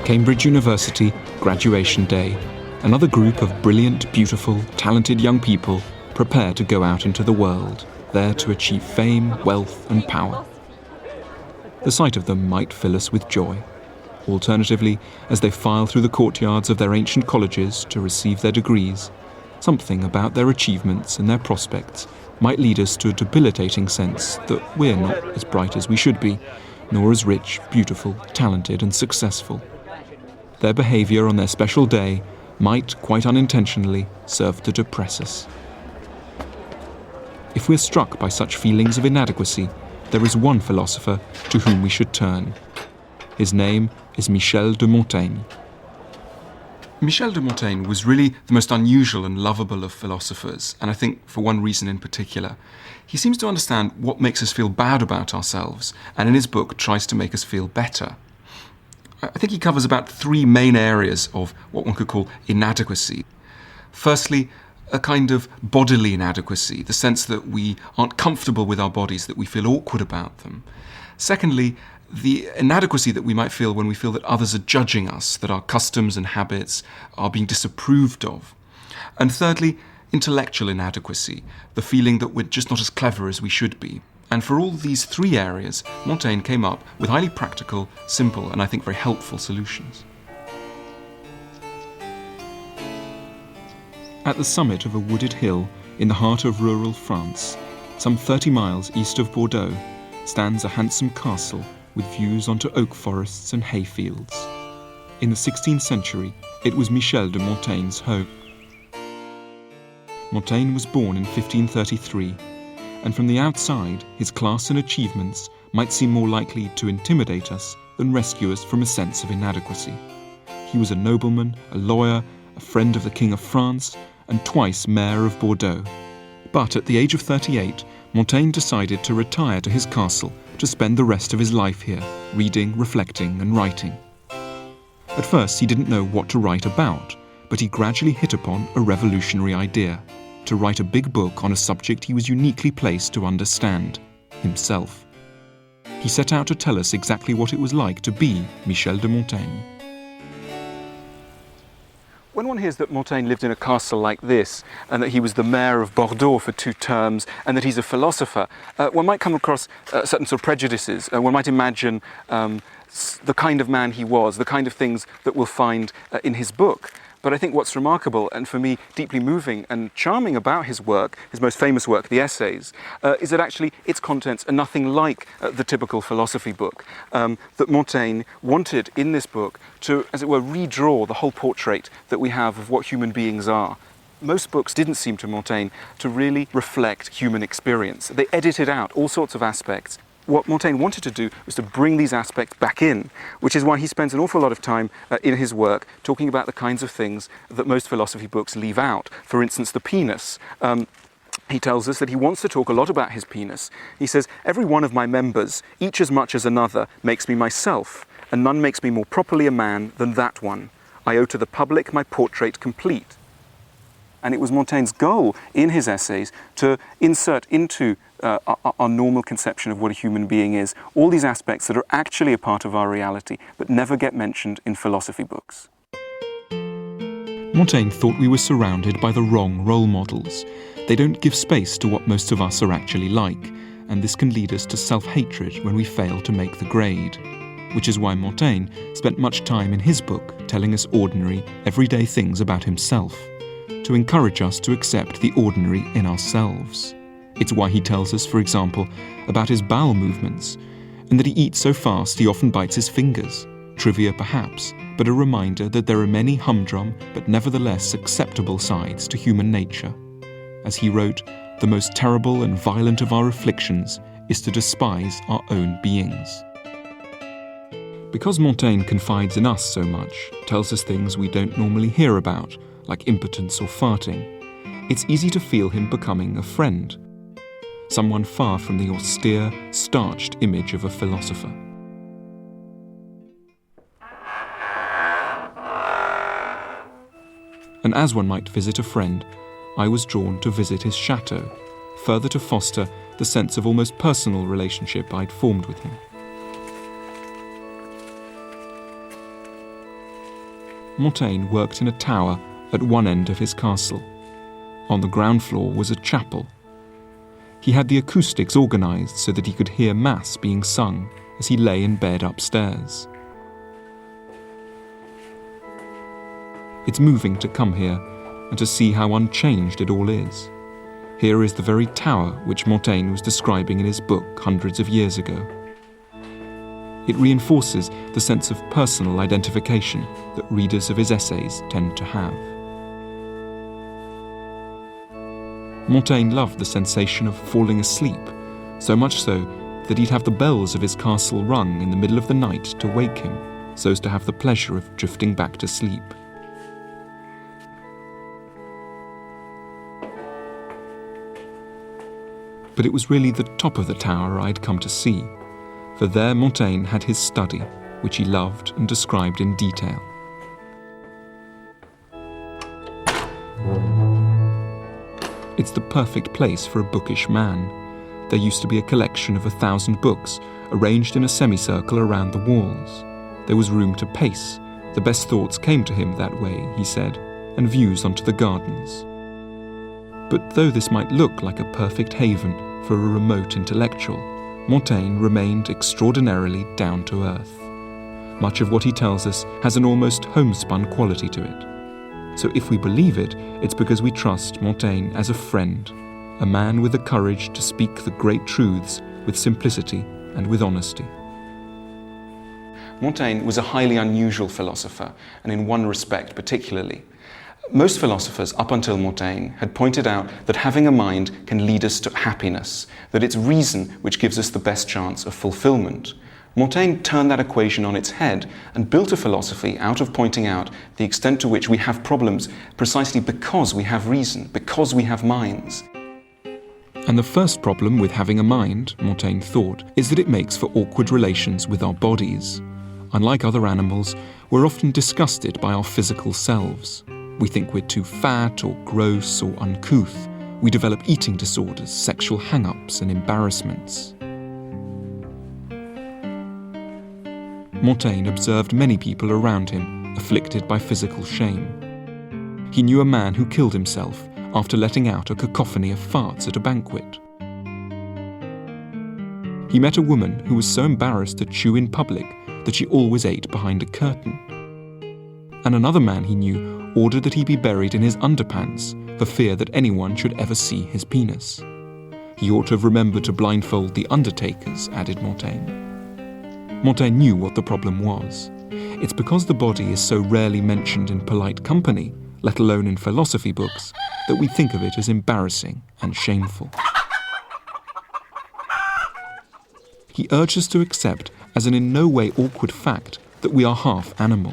Cambridge University, graduation day. Another group of brilliant, beautiful, talented young people prepare to go out into the world, there to achieve fame, wealth and power. The sight of them might fill us with joy. Alternatively, as they file through the courtyards of their ancient colleges to receive their degrees, something about their achievements and their prospects might lead us to a debilitating sense that we're not as bright as we should be, nor as rich, beautiful, talented and successful. Their behaviour on their special day might, quite unintentionally, serve to depress us. If we're struck by such feelings of inadequacy, there is one philosopher to whom we should turn. His name is Michel de Montaigne. Michel de Montaigne was really the most unusual and lovable of philosophers, and I think for one reason in particular. He seems to understand what makes us feel bad about ourselves, and in his book tries to make us feel better. I think he covers about three main areas of what one could call inadequacy. Firstly, a kind of bodily inadequacy, the sense that we aren't comfortable with our bodies, that we feel awkward about them. Secondly, the inadequacy that we might feel when we feel that others are judging us, that our customs and habits are being disapproved of. And thirdly, intellectual inadequacy, the feeling that we're just not as clever as we should be. And for all these three areas, Montaigne came up with highly practical, simple, and I think very helpful solutions. At the summit of a wooded hill in the heart of rural France, some 30 miles east of Bordeaux, stands a handsome castle with views onto oak forests and hayfields. In the 16th century, it was Michel de Montaigne's home. Montaigne was born in 1533, and from the outside, his class and achievements might seem more likely to intimidate us than rescue us from a sense of inadequacy. He was a nobleman, a lawyer, a friend of the King of France, and twice mayor of Bordeaux. But at the age of 38, Montaigne decided to retire to his castle to spend the rest of his life here, reading, reflecting, and writing. At first, he didn't know what to write about, but he gradually hit upon a revolutionary idea: to write a big book on a subject he was uniquely placed to understand, himself. He set out to tell us exactly what it was like to be Michel de Montaigne. When one hears that Montaigne lived in a castle like this, and that he was the mayor of Bordeaux for 2 terms, and that he's a philosopher, one might come across certain sort of prejudices. One might imagine the kind of man he was, the kind of things that we'll find in his book. But I think what's remarkable, and for me deeply moving and charming about his work, his most famous work, the Essays, is that actually its contents are nothing like the typical philosophy book. That Montaigne wanted in this book to, as it were, redraw the whole portrait that we have of what human beings are. Most books didn't seem to Montaigne to really reflect human experience. They edited out all sorts of aspects. What Montaigne wanted to do was to bring these aspects back in, which is why he spends an awful lot of time in his work talking about the kinds of things that most philosophy books leave out. For instance, the penis. He tells us that he wants to talk a lot about his penis. He says, "Every one of my members, each as much as another, makes me myself, and none makes me more properly a man than that one. I owe to the public my portrait complete." And it was Montaigne's goal in his essays to insert into our normal conception of what a human being is all these aspects that are actually a part of our reality, but never get mentioned in philosophy books. Montaigne thought we were surrounded by the wrong role models. They don't give space to what most of us are actually like, and this can lead us to self-hatred when we fail to make the grade. Which is why Montaigne spent much time in his book telling us ordinary, everyday things about himself, to encourage us to accept the ordinary in ourselves. It's why he tells us, for example, about his bowel movements, and that he eats so fast he often bites his fingers. Trivia perhaps, but a reminder that there are many humdrum but nevertheless acceptable sides to human nature. As he wrote, "The most terrible and violent of our afflictions is to despise our own beings." Because Montaigne confides in us so much, tells us things we don't normally hear about, like impotence or farting, it's easy to feel him becoming a friend. Someone far from the austere, starched image of a philosopher. And as one might visit a friend, I was drawn to visit his chateau, further to foster the sense of almost personal relationship I'd formed with him. Montaigne worked in a tower at one end of his castle. On the ground floor was a chapel. He had the acoustics organised so that he could hear Mass being sung as he lay in bed upstairs. It's moving to come here and to see how unchanged it all is. Here is the very tower which Montaigne was describing in his book hundreds of years ago. It reinforces the sense of personal identification that readers of his essays tend to have. Montaigne loved the sensation of falling asleep, so much so that he'd have the bells of his castle rung in the middle of the night to wake him, so as to have the pleasure of drifting back to sleep. But it was really the top of the tower I'd come to see, for there Montaigne had his study, which he loved and described in detail. It's the perfect place for a bookish man. There used to be a collection of 1,000 books, arranged in a semicircle around the walls. There was room to pace. The best thoughts came to him that way, he said, and views onto the gardens. But though this might look like a perfect haven for a remote intellectual, Montaigne remained extraordinarily down to earth. Much of what he tells us has an almost homespun quality to it. So if we believe it, it's because we trust Montaigne as a friend, a man with the courage to speak the great truths with simplicity and with honesty. Montaigne was a highly unusual philosopher, and in one respect particularly. Most philosophers up until Montaigne had pointed out that having a mind can lead us to happiness, that it's reason which gives us the best chance of fulfillment. Montaigne turned that equation on its head and built a philosophy out of pointing out the extent to which we have problems precisely because we have reason, because we have minds. And the first problem with having a mind, Montaigne thought, is that it makes for awkward relations with our bodies. Unlike other animals, we're often disgusted by our physical selves. We think we're too fat or gross or uncouth. We develop eating disorders, sexual hang-ups and embarrassments. Montaigne observed many people around him afflicted by physical shame. He knew a man who killed himself after letting out a cacophony of farts at a banquet. He met a woman who was so embarrassed to chew in public that she always ate behind a curtain. And another man he knew ordered that he be buried in his underpants for fear that anyone should ever see his penis. He ought to have remembered to blindfold the undertakers, added Montaigne. Montaigne knew what the problem was. It's because the body is so rarely mentioned in polite company, let alone in philosophy books, that we think of it as embarrassing and shameful. He urged us to accept as an in no way awkward fact that we are half animal.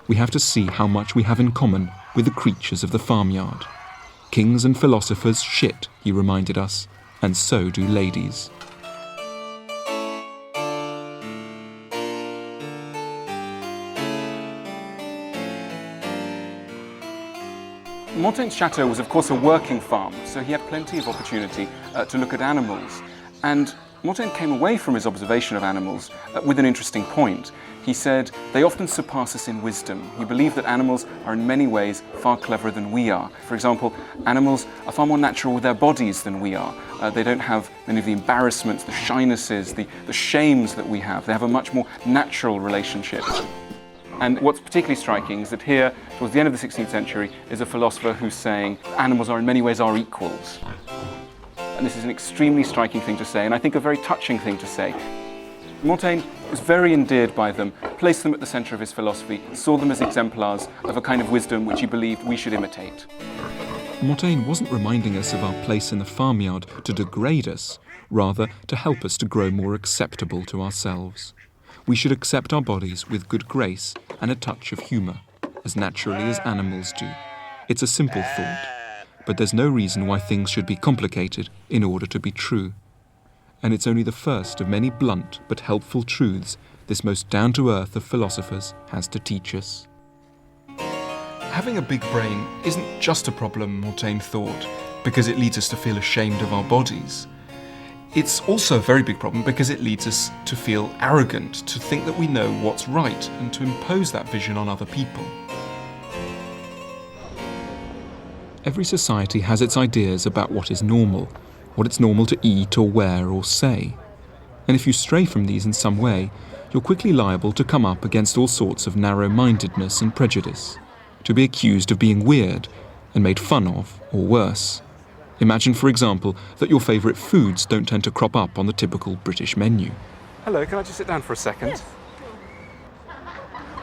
We have to see how much we have in common with the creatures of the farmyard. Kings and philosophers shit, he reminded us, and so do ladies. Montaigne's chateau was of course a working farm, so he had plenty of opportunity to look at animals. And Montaigne came away from his observation of animals with an interesting point. He said, they often surpass us in wisdom. He believed that animals are in many ways far cleverer than we are. For example, animals are far more natural with their bodies than we are. They don't have many of the embarrassments, the shynesses, the shames that we have. They have a much more natural relationship. And what's particularly striking is that here, towards the end of the 16th century, is a philosopher who's saying animals are in many ways our equals. And this is an extremely striking thing to say, and I think a very touching thing to say. Montaigne was very endeared by them, placed them at the centre of his philosophy, saw them as exemplars of a kind of wisdom which he believed we should imitate. Montaigne wasn't reminding us of our place in the farmyard to degrade us, rather to help us to grow more acceptable to ourselves. We should accept our bodies with good grace and a touch of humour, as naturally as animals do. It's a simple thought, but there's no reason why things should be complicated in order to be true. And it's only the first of many blunt but helpful truths this most down-to-earth of philosophers has to teach us. Having a big brain isn't just a problem, Montaigne thought, because it leads us to feel ashamed of our bodies. It's also a very big problem because it leads us to feel arrogant, to think that we know what's right, and to impose that vision on other people. Every society has its ideas about what is normal, what it's normal to eat or wear or say. And if you stray from these in some way, you're quickly liable to come up against all sorts of narrow-mindedness and prejudice, to be accused of being weird and made fun of, or worse. Imagine, for example, that your favourite foods don't tend to crop up on the typical British menu. Hello, can I just sit down for a second? Yes.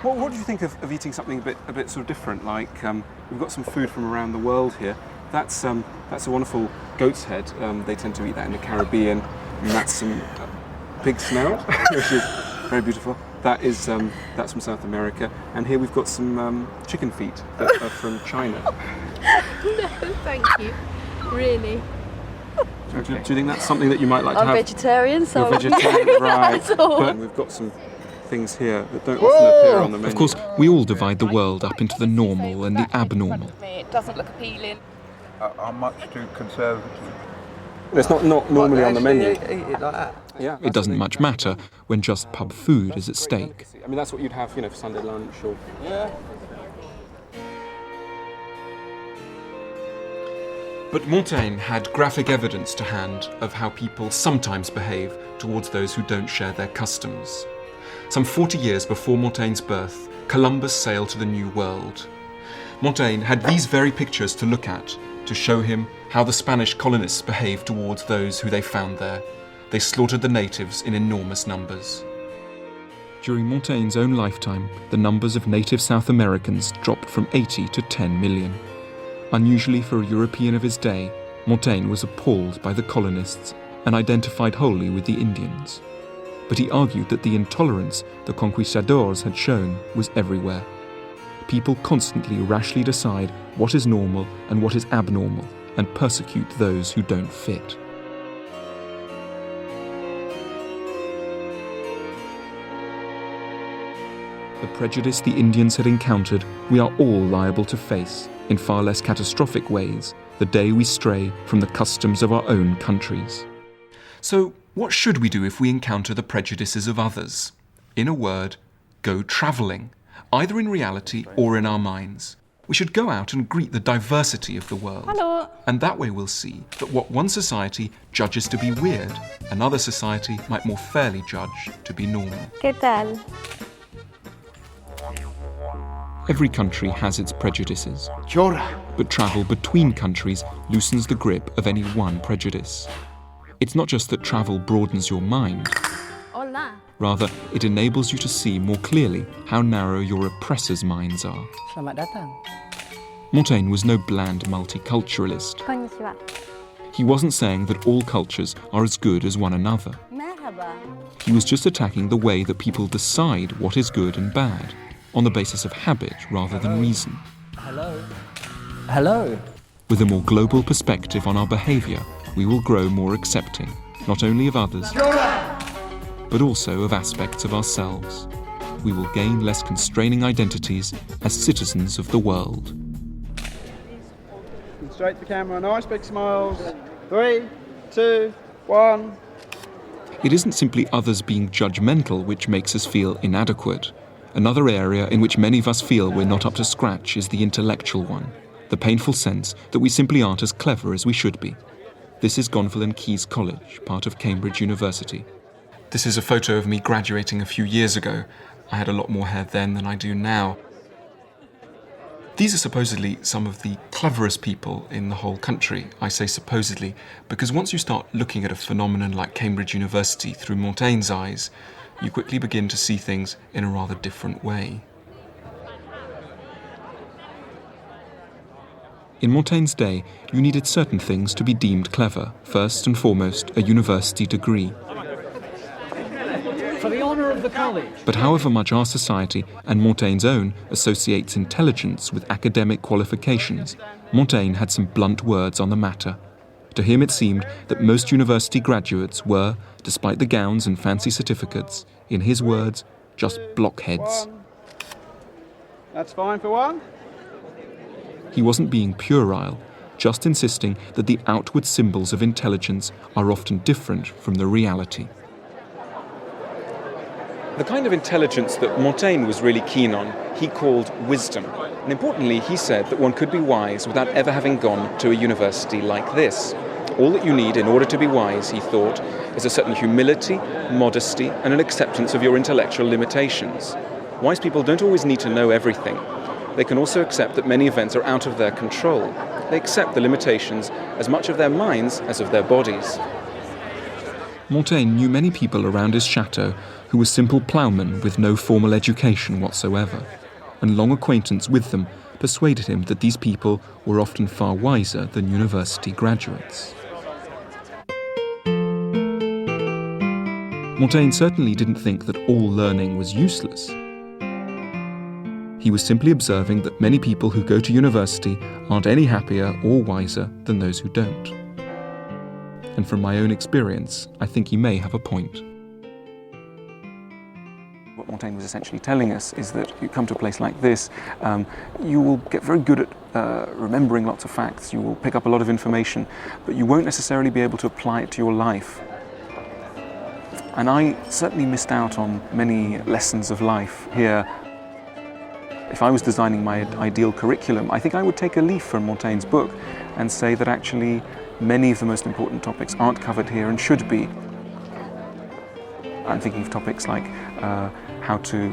What do you think of eating something a bit sort of different? Like we've got some food from around the world here. That's a wonderful goat's head. They tend to eat that in the Caribbean. And that's some pig snout, which is very beautiful. That's from South America. And here we've got some chicken feet that are from China. No, thank you. Really. Do you think that's something that you might like to I'm have? vegetarian, so You're vegetarian, right? at all. But we've got some things here that don't often appear on the menu. Of course, we all divide the world up into the normal and the abnormal. It doesn't look appealing. I'm much too conservative. It's not normally on the menu. Eat it like that. Yeah, It doesn't much matter when just pub food is at stake. I mean, that's what you'd have, for Sunday lunch or. Yeah. But Montaigne had graphic evidence to hand of how people sometimes behave towards those who don't share their customs. Some 40 years before Montaigne's birth, Columbus sailed to the New World. Montaigne had these very pictures to look at to show him how the Spanish colonists behaved towards those who they found there. They slaughtered the natives in enormous numbers. During Montaigne's own lifetime, the numbers of native South Americans dropped from 80 to 10 million. Unusually for a European of his day, Montaigne was appalled by the colonists and identified wholly with the Indians. But he argued that the intolerance the conquistadors had shown was everywhere. People constantly rashly decide what is normal and what is abnormal and persecute those who don't fit. The prejudice the Indians had encountered, we are all liable to face, in far less catastrophic ways, the day we stray from the customs of our own countries. So, what should we do if we encounter the prejudices of others? In a word, go travelling, either in reality or in our minds. We should go out and greet the diversity of the world. Hello. And that way we'll see that what one society judges to be weird, another society might more fairly judge to be normal. ¿Qué tal? Every country has its prejudices, Chora. but travel between countries loosens the grip of any one prejudice. It's not just that travel broadens your mind, Hola. rather it enables you to see more clearly how narrow your oppressors' minds are. Selamat datang. Montaigne was no bland multiculturalist. Konnichiwa. He wasn't saying that all cultures are as good as one another. Merhaba. He was just attacking the way that people decide what is good and bad, on the basis of habit rather than reason. Hello. With a more global perspective on our behaviour, we will grow more accepting, not only of others, but also of aspects of ourselves. We will gain less constraining identities as citizens of the world. Straight to the camera, nice big smiles. 3, 2, 1. It isn't simply others being judgmental which makes us feel inadequate. Another area in which many of us feel we're not up to scratch is the intellectual one, the painful sense that we simply aren't as clever as we should be. This is Gonville and Caius College, part of Cambridge University. This is a photo of me graduating a few years ago. I had a lot more hair then than I do now. These are supposedly some of the cleverest people in the whole country. I say supposedly because once you start looking at a phenomenon like Cambridge University through Montaigne's eyes, you quickly begin to see things in a rather different way. In Montaigne's day, you needed certain things to be deemed clever. First and foremost, a university degree. For the honour of the college. But however much our society, and Montaigne's own, associates intelligence with academic qualifications, Montaigne had some blunt words on the matter. To him it seemed that most university graduates were, despite the gowns and fancy certificates, in his words, just blockheads. 1. That's fine for 1. He wasn't being puerile, just insisting that the outward symbols of intelligence are often different from the reality. The kind of intelligence that Montaigne was really keen on, he called wisdom. And importantly, he said that one could be wise without ever having gone to a university like this. All that you need in order to be wise, he thought, is a certain humility, modesty, and an acceptance of your intellectual limitations. Wise people don't always need to know everything. They can also accept that many events are out of their control. They accept the limitations as much of their minds as of their bodies. Montaigne knew many people around his chateau who were simple ploughmen with no formal education whatsoever, and long acquaintance with them persuaded him that these people were often far wiser than university graduates. Montaigne certainly didn't think that all learning was useless. He was simply observing that many people who go to university aren't any happier or wiser than those who don't. And from my own experience, I think he may have a point. What Montaigne was essentially telling us is that you come to a place like this, you will get very good at remembering lots of facts, you will pick up a lot of information, but you won't necessarily be able to apply it to your life. And I certainly missed out on many lessons of life here. If I was designing my ideal curriculum, I think I would take a leaf from Montaigne's book and say that actually many of the most important topics aren't covered here and should be. I'm thinking of topics like how to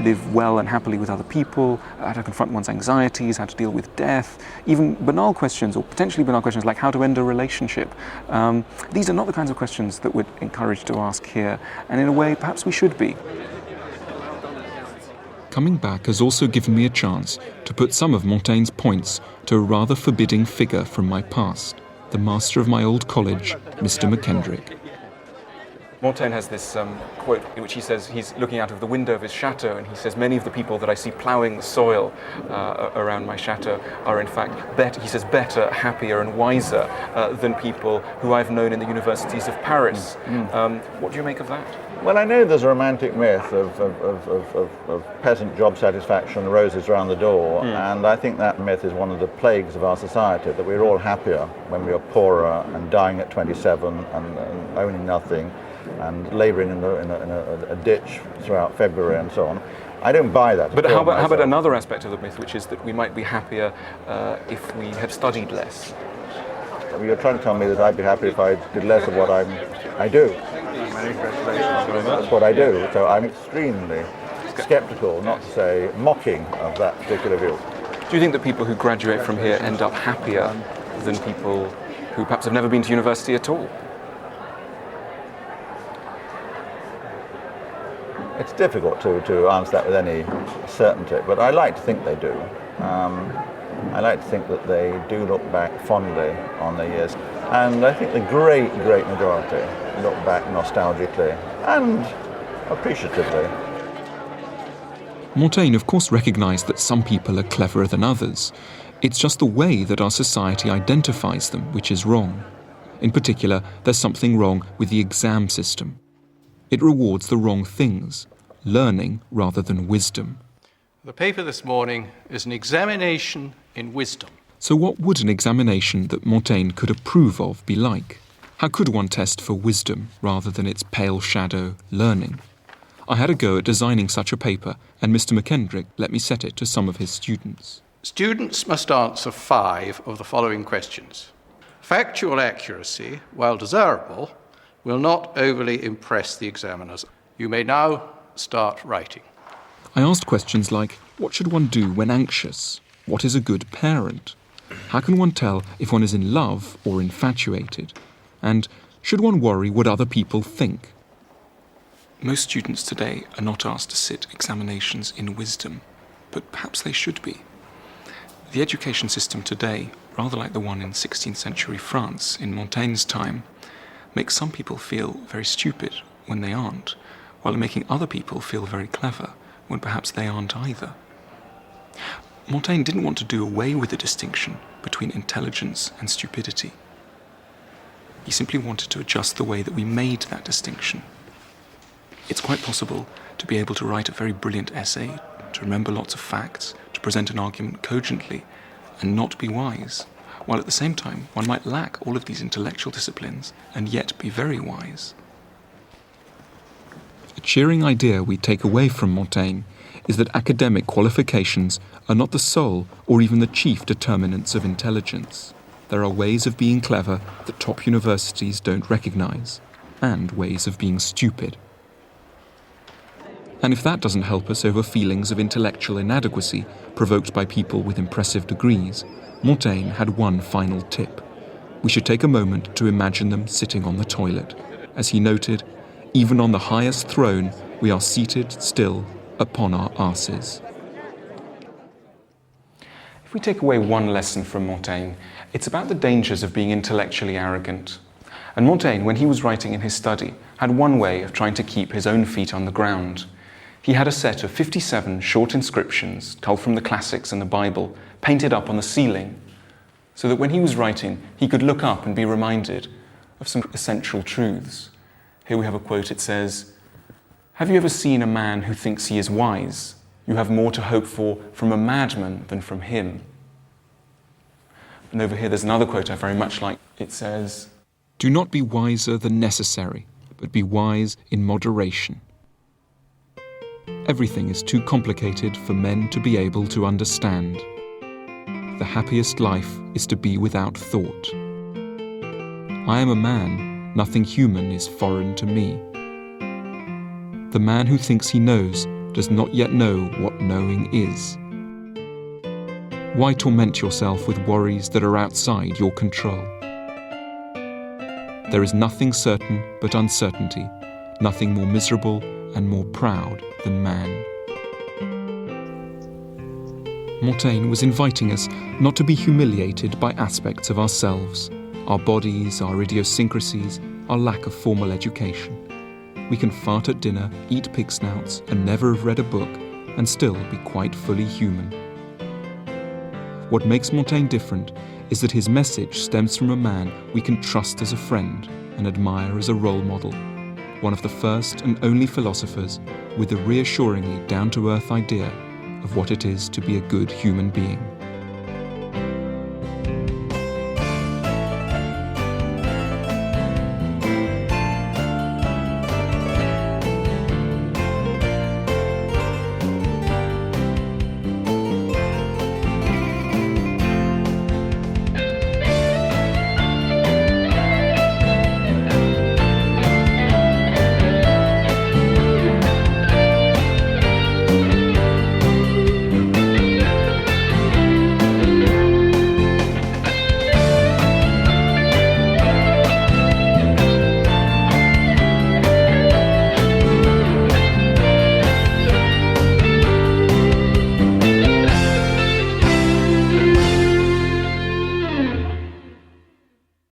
live well and happily with other people, how to confront one's anxieties, how to deal with death, even banal questions or potentially banal questions like how to end a relationship. These are not the kinds of questions that we're encouraged to ask here, and in a way perhaps we should be. Coming back has also given me a chance to put some of Montaigne's points to a rather forbidding figure from my past, the master of my old college, Mr. McKendrick. Montaigne has this quote in which he says he's looking out of the window of his chateau and he says many of the people that I see ploughing the soil around my chateau are in fact better, happier and wiser than people who I've known in the universities of Paris. What do you make of that? Well, I know there's a romantic myth of peasant job satisfaction, roses around the door, and I think that myth is one of the plagues of our society, that we're all happier when we are poorer and dying at 27 and owning nothing and labouring in a ditch throughout February and so on. I don't buy that. But how about another aspect of the myth, which is that we might be happier if we had studied less? You're trying to tell me that I'd be happy if I did less of what I do. That's what I do. So I'm extremely sceptical, not to say mocking, of that particular view. Do you think that people who graduate from here end up happier than people who perhaps have never been to university at all? It's difficult to answer that with any certainty, but I like to think they do. I like to think that they do look back fondly on their years. And I think the great majority look back nostalgically and appreciatively. Montaigne, of course, recognised that some people are cleverer than others. It's just the way that our society identifies them which is wrong. In particular, there's something wrong with the exam system. It rewards the wrong things, learning rather than wisdom. The paper this morning is an examination in wisdom. So what would an examination that Montaigne could approve of be like? How could one test for wisdom rather than its pale shadow, learning? I had a go at designing such a paper, and Mr. McKendrick let me set it to some of his students. Students must answer 5 of the following questions. Factual accuracy, while desirable, will not overly impress the examiners. You may now start writing. I asked questions like, what should one do when anxious? What is a good parent? How can one tell if one is in love or infatuated? And should one worry what other people think? Most students today are not asked to sit examinations in wisdom, but perhaps they should be. The education system today, rather like the one in 16th century France in Montaigne's time, makes some people feel very stupid when they aren't, while making other people feel very clever when perhaps they aren't either. Montaigne didn't want to do away with the distinction between intelligence and stupidity. He simply wanted to adjust the way that we made that distinction. It's quite possible to be able to write a very brilliant essay, to remember lots of facts, to present an argument cogently, and not be wise, while at the same time one might lack all of these intellectual disciplines and yet be very wise. A cheering idea we take away from Montaigne is that academic qualifications are not the sole or even the chief determinants of intelligence. There are ways of being clever that top universities don't recognize, and ways of being stupid. And if that doesn't help us over feelings of intellectual inadequacy provoked by people with impressive degrees, Montaigne had one final tip. We should take a moment to imagine them sitting on the toilet. As he noted, even on the highest throne, we are seated still upon our arses. If we take away one lesson from Montaigne, it's about the dangers of being intellectually arrogant. And Montaigne, when he was writing in his study, had one way of trying to keep his own feet on the ground. He had a set of 57 short inscriptions, culled from the classics and the Bible, painted up on the ceiling, so that when he was writing, he could look up and be reminded of some essential truths. Here we have a quote. It says, "Have you ever seen a man who thinks he is wise? You have more to hope for from a madman than from him." And over here there's another quote I very much like. It says, "Do not be wiser than necessary, but be wise in moderation." Everything is too complicated for men to be able to understand. The happiest life is to be without thought. I am a man, nothing human is foreign to me. The man who thinks he knows does not yet know what knowing is. Why torment yourself with worries that are outside your control? There is nothing certain but uncertainty, nothing more miserable and more proud than man. Montaigne was inviting us not to be humiliated by aspects of ourselves, our bodies, our idiosyncrasies, our lack of formal education. We can fart at dinner, eat pig snouts, and never have read a book, and still be quite fully human. What makes Montaigne different is that his message stems from a man we can trust as a friend and admire as a role model, one of the first and only philosophers with a reassuringly down-to-earth idea of what it is to be a good human being.